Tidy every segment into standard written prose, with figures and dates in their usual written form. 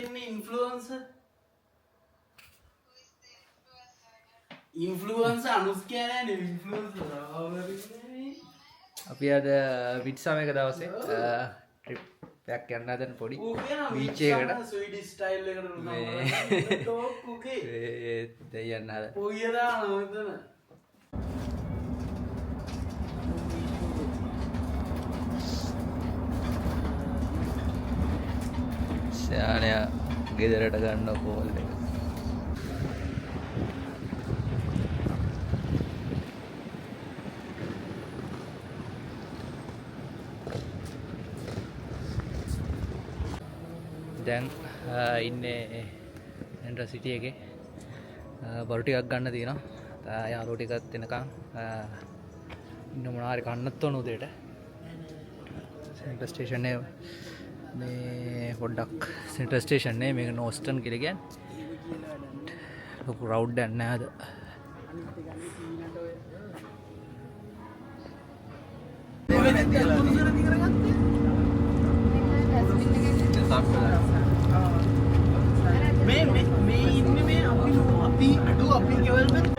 ඉන්නේ ඉන්ෆ්ලුවන්සර් අනුස්කා නෑනේ ඉන්ෆ්ලුවන්සර් අපි අද විට්සම එක දවසේ ට්‍රිප් එකක් යන්න හදන පොඩි බීච් එකකට ස්වීඩිෂ් ස්ටයිල් එකට ටෝක් කුකේ දෙයන්න හද පොයියදා නවතන ශානයා ගෙදරට ගන්න කෝල් එක දැන් ඉන්නේ එන්ට්‍ර සිටි එකේ බරු ටිකක් ගන්න තියෙනවා යාළුවෝ ටිකත් එනකන් ඉන්න මොනාරි කන්නත් ඕන උදේට සෙන්ටර් ස්ටේෂන් එක මේ පොඩ්ඩක් සෙන්ටර් ස්ටේෂන් එක මේක නෝස්ටන් කියලා කියන්නේ ලොකු රවුඩ් එකක් නෑ අද මේ ඉන්නේ මේ අපි ගෙවල් වල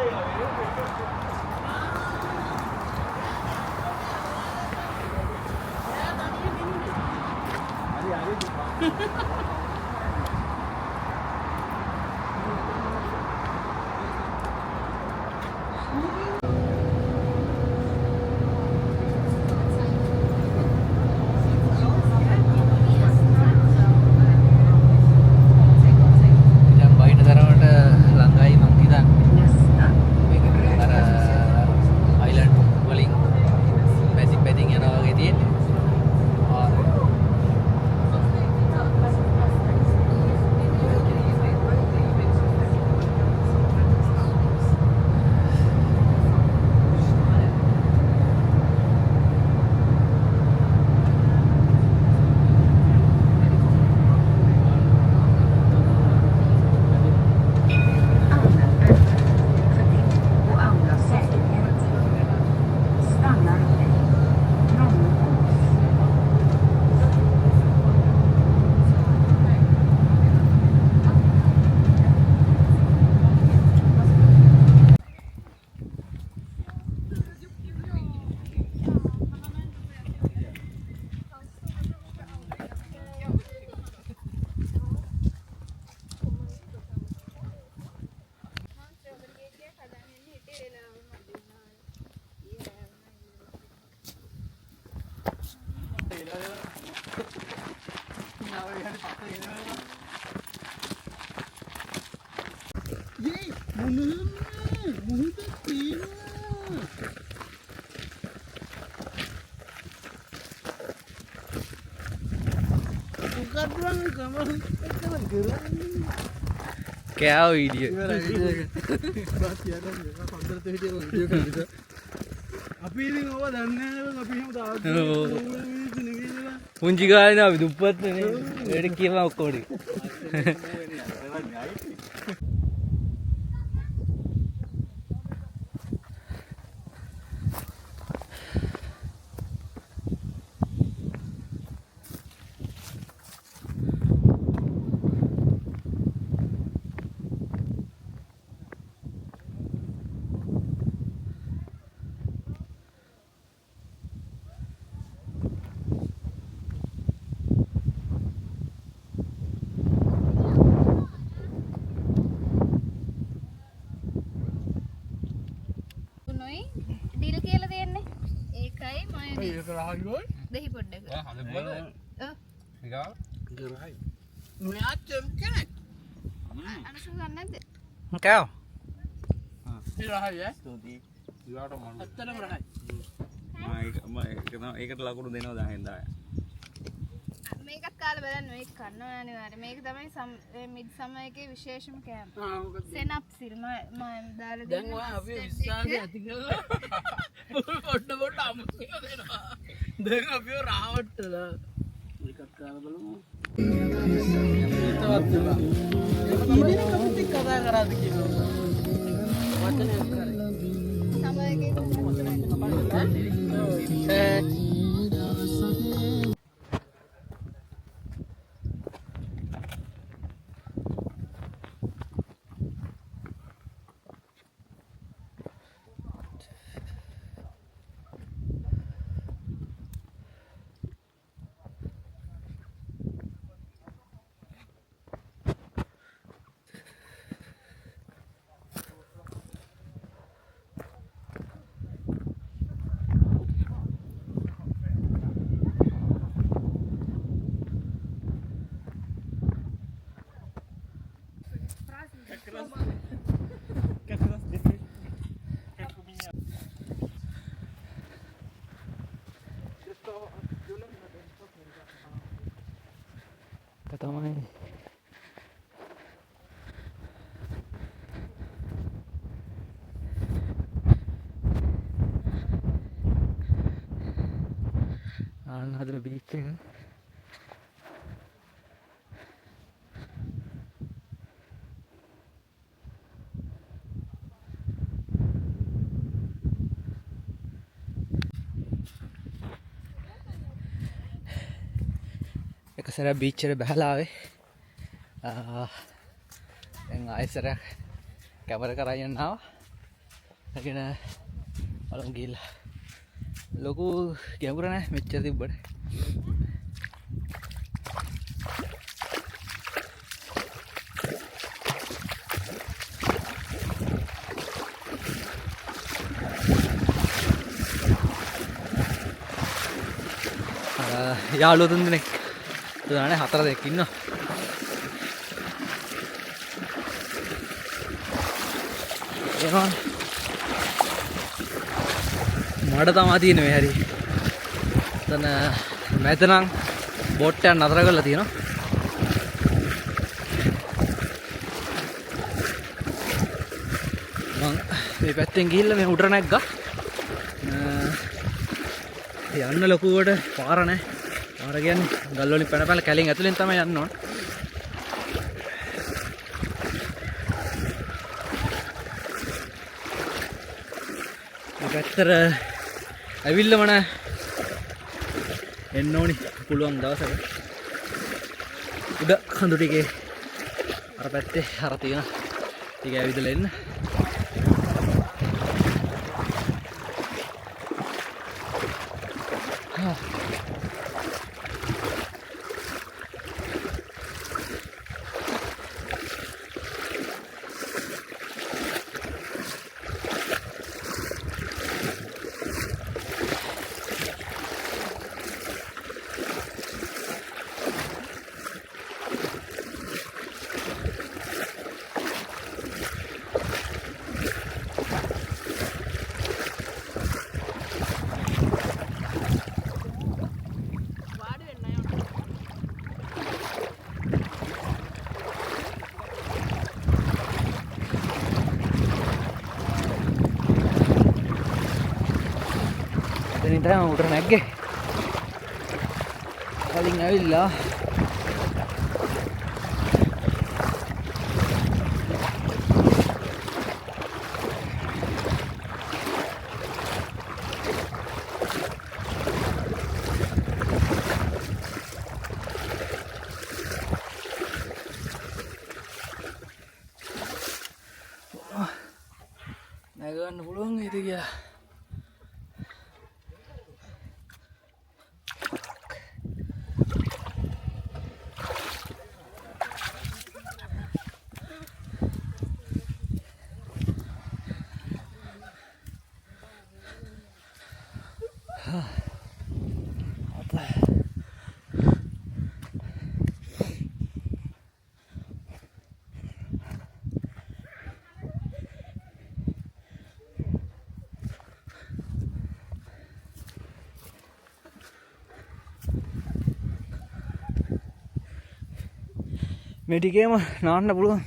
क्या वीडियो පුංචි ගානේ අපි දුප්පත් නේ ඒකට කියනවා ඔක්කොම දෙහි පොඩ්ඩක අනසු ගන්න නැද්ද කෑව ඒකට ලකුණු දෙනවා දැන් මේකත් කාලේ බලන්න මේක කන්නවා අනිවාර්යයෙන් මේක තමයි මිඩ් සමර් එකේ විශේෂම කෑම සෙනප් සිල් මම දාලා දෙන්න දැන් ඔය අපි විශ්වාසය ඇති කරලා පොඩ අමුතු දෙනවා දැන් අපි රාවට්ටලා මේකත් කාලා බලමු ඉතින් කපුටි කතා කරාද කියනවා වචනයක් කරේ සමර් එකේ තමයි ආන්න හදන බීච් එක. එක සැරයක් බීච් එකට බහලා ආවේ. දැන් ආයෙසරයක් කැමර කරගෙන ආවා. ඒකන බලමු ගිහලා. ලොකු ගැඹුර නැහැ මෙච්චර තිබ්බට. යාළුවෝ 3 දෙනෙක් තුනනේ 4 දෙනෙක් ඉන්නවා. එනවා මඩ තමයි තියෙන්නේ මේ හැරි. එතන මැදනම් බෝට් එක නතර කරලා තියෙනවා. මම මේ පැත්තෙන් ගිහිල්ලා මේ උඩට නැග්ගා. යන්න ලොකුවට පාර නැහැ. පාර කියන්නේ ගල් වලින් පැන පැන කැලෙන් ඇතුලෙන් තමයි යන්න ඕන. මේ පැත්තට ඇවිල්ලම නැහැ. එන්න ඕනි පුළුවන් දවසක. උඩ කඳු ටිකේ අර පැත්තේ අර තියෙන ටික ඇවිදලා එන්න. එතනින් තමයි උඩට නැග්ගේ. කලින් ඇවිල්ලා නැගන්න පුළුවන් නේද කියලා. මේ ටිකේම නාන්න පුළුවන්.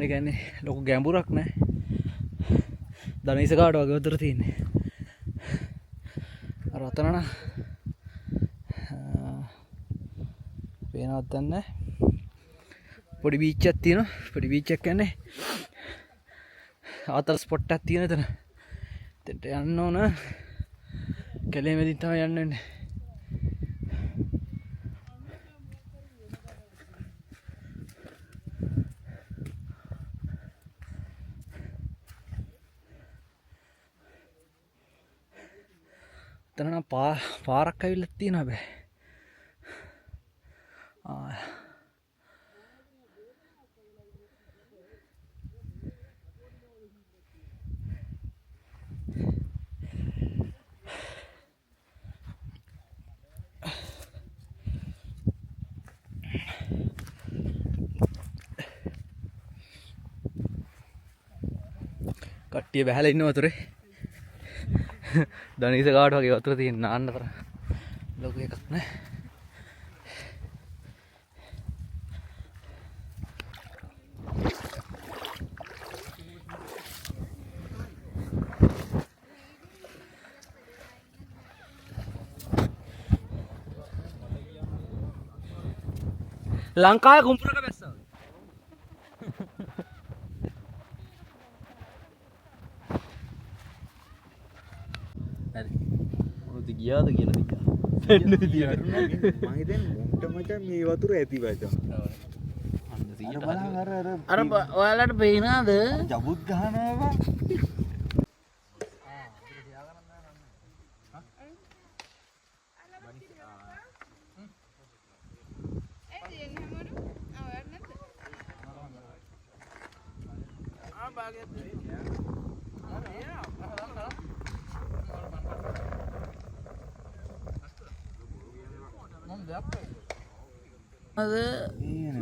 ඒ කියන්නේ ලොකු ගැඹුරක් නැහැ. දනීස කාඩ වගේ උතර තියෙන්නේ. අර අතන නම් පේනවත් නැහැ. පොඩි බීච් එකක් තියෙනවා. පොඩි බීච් එකක් කියන්නේ ආතල් ස්පොට් එකක් තියෙන එතන. එතනට යන්න ඕන. කැලේ මැදින් තමයි යන්න වෙන්නේ. එතන නම් පාරක් ඇවිල්ලා තියෙනවා බෑ. කට්ටිය බැහැලා ඉන්න වතුරේ. දනිස කාට වගේ වතුර තියෙන නාන්න තරම් ලොකු එකක් නෑ. ලංකාවේ කුඹුරක බැස්සා. හරි. මොකද ගියාද කියලා තියා. දෙන්න විදියට. මම හිතන්නේ මුන්ට මචං මේ වතුර ඇති වචං. අර ඔයාලට පේනද? ජබුත් ගහනවා. අද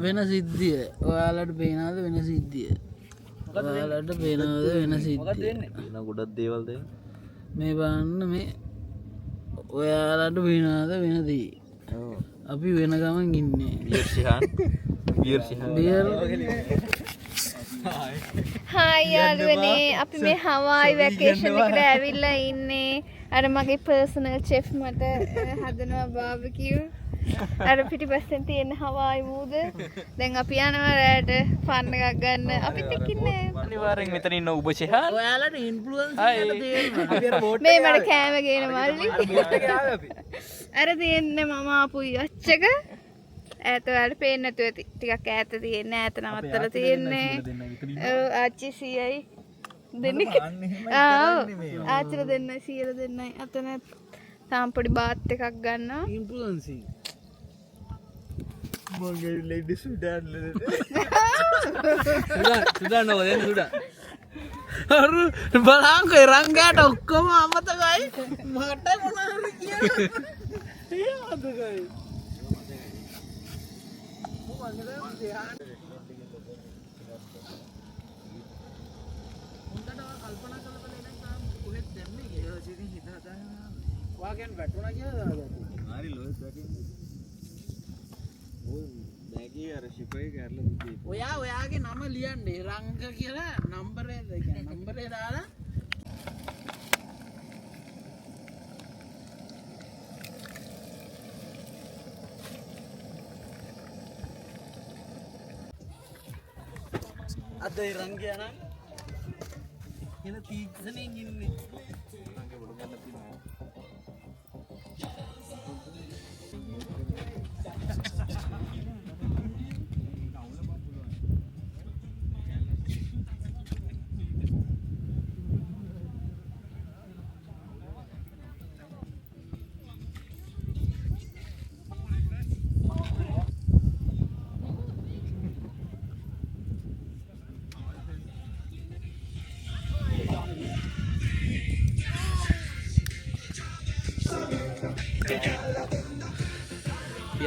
වෙන සිද්ධිය ඔයාලට පේනවද වෙන සිද්ධිය? ඔයාලට පේනවද වෙන සිද්ධිය? ගොඩක් දේවල් දෙන්න. මේ බලන්න මේ ඔයාලට පේනවද වෙන දේ? අපි වෙන ගමන් ඉන්නේ. හායි යාළුවනේ අපි මේ හවායි වැකේෂන් එකට ඇවිල්ලා ඉන්නේ. අර මගේ පර්සනල් චෙෆ් මට හදනවා බාබකියු. අර පිටිපස්සෙන් තියෙන හවායි මූද. දැන් අපි යනවා රැට ෆන් එකක් ගන්න. අපිත් එක්ක ඉන්නේ. අනිවාර්යෙන් මෙතන ඉන්න ඔබ චෙහාන්. ඔයාලට ඉන්ෆ්ලුවන්ස් කරලා තියෙනවා. අපි අර බෝට් මේ මට කෑම ගේන මල්ලි. අර තියෙන්නේ මම ආපුයි අච්චක. ඈත ඔයාලට පේන්නේ නැතුව ඇති. ටිකක් ඈත තියෙන්නේ ඈත නවත්තලා තියෙන්නේ. ඔව් ආච්චි සීයයි දෙන්නෙක්. ආච්චිලා දෙන්නයි සීයලා දෙන්නයි අතන තාම පොඩි බාත් එකක් ගන්නවා. ඉන්ෆ්ලුවන්සි මගේ ලේඩි සුඩාන් සුඩාන් නෝ දෙන්න සුඩාන්. අර බලංකෝ රංගයට ඔක්කොම අමතකයි. මට මොනවද කියන්නේ? ඒ අමතකයි. වාගෙන් වැටුණා කියලා හරි ලොස් වැටුණා. බෑගී අර ෂිපේ කරලා දුන්නේ. ඔයාගේ නම ලියන්නේ රංග කියලා නම්බරේ නම්බරේ දාලා අද රංගයා නම් එන තීක්ෂණයෙන් ඉන්නේ. රංගේ බොඩ ගන්න තියෙනවා.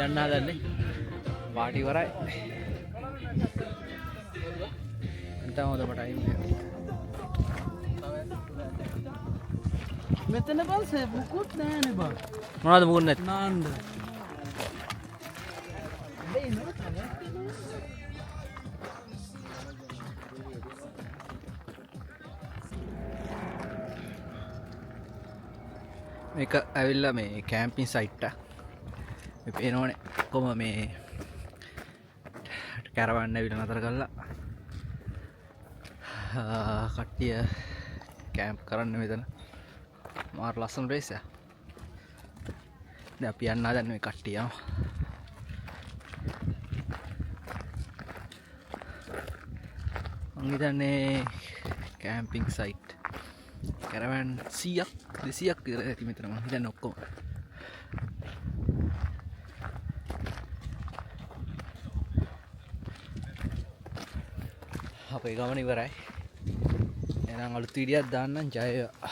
යන්න හදන්නේ පාටි ඉවරයි. නැත්නම් හොඳම ටයිම් එක. මෙතන පස්සේ මුකුත් නෑනේ බං. මොනවද මුකුත් නැත්? නාන්න. මේක ඇවිල්ලා මේ කැම්පින් සයිට් එක. මේ පේනවනේ කොහොම මේ කැරවන්න ඇවිල්ලා නතර කරලා කට්ටිය කැම්ප් කරන්න මෙතන. මාර ලස්සන ප්ලේස් එක. දැන් අපි යන්න හදන්නේ මේ කට්ටිය. මං හිතන්නේ කැම්පින් සයිට් කැරවැන් 100ක් 200ක් විතර ඇති මෙතන මං හිතන්නේ ඔක්කොම. අපේ ගමන ඉවරයි. එහෙනම් අලුත් වීඩියෝවක් දාන්නම්. ජය වේවා.